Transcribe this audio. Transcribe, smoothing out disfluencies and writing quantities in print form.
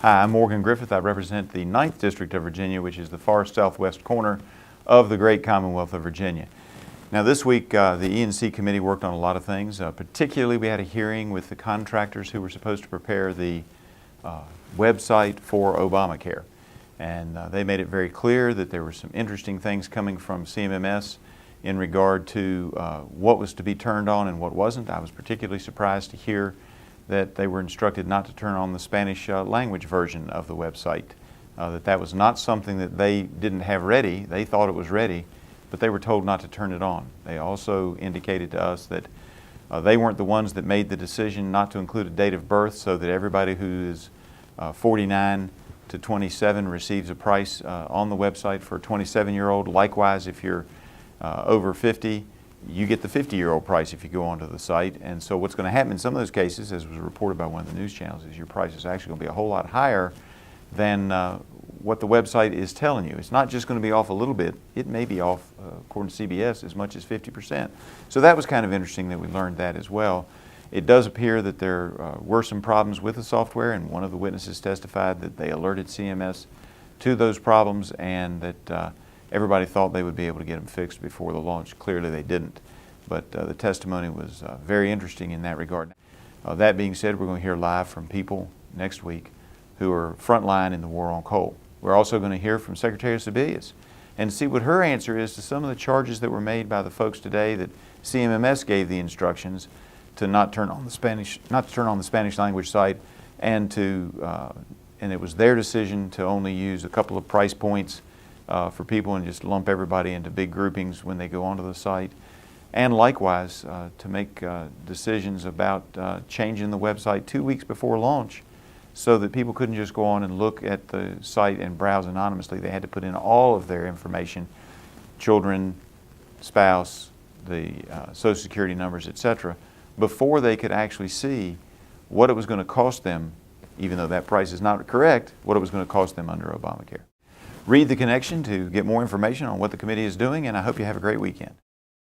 Hi, I'm Morgan Griffith. I represent the 9th District of Virginia, which is the far southwest corner of the great Commonwealth of Virginia. Now this week the E&C committee worked on a lot of things. Particularly we had a hearing with the contractors who were supposed to prepare the website for Obamacare. And they made it very clear that there were some interesting things coming from CMMS in regard to what was to be turned on and what wasn't. I was particularly surprised to hear that they were instructed not to turn on the Spanish language version of the website. That was not something that they didn't have ready. They thought it was ready, but they were told not to turn it on. They also indicated to us that they weren't the ones that made the decision not to include a date of birth, so that everybody who is 49 to 27 receives a price on the website for a 27-year-old. Likewise, if you're over 50, you get the 50-year-old price if you go onto the site. And so what's going to happen in some of those cases, as was reported by one of the news channels, is your price is actually going to be a whole lot higher than what the website is telling you. It's not just going to be off a little bit. It may be off, according to CBS, as much as 50%. So that was kind of interesting that we learned that as well. It does appear that there were some problems with the software, and one of the witnesses testified that they alerted CMS to those problems and that everybody thought they would be able to get them fixed before the launch. Clearly they didn't, but the testimony was very interesting in that regard. That being said, we're going to hear live from people next week who are frontline in the war on coal. We're also going to hear from Secretary of Sebelius and see what her answer is to some of the charges that were made by the folks today that CMMS gave the instructions to not turn on the Spanish language site, and it was their decision to only use a couple of price points for people and just lump everybody into big groupings when they go onto the site. And likewise, to make decisions about changing the website 2 weeks before launch so that people couldn't just go on and look at the site and browse anonymously. They had to put in all of their information, children, spouse, the Social Security numbers, etc., before they could actually see what it was going to cost them, even though that price is not correct, what it was going to cost them under Obamacare. Read The Connection to get more information on what the committee is doing, and I hope you have a great weekend.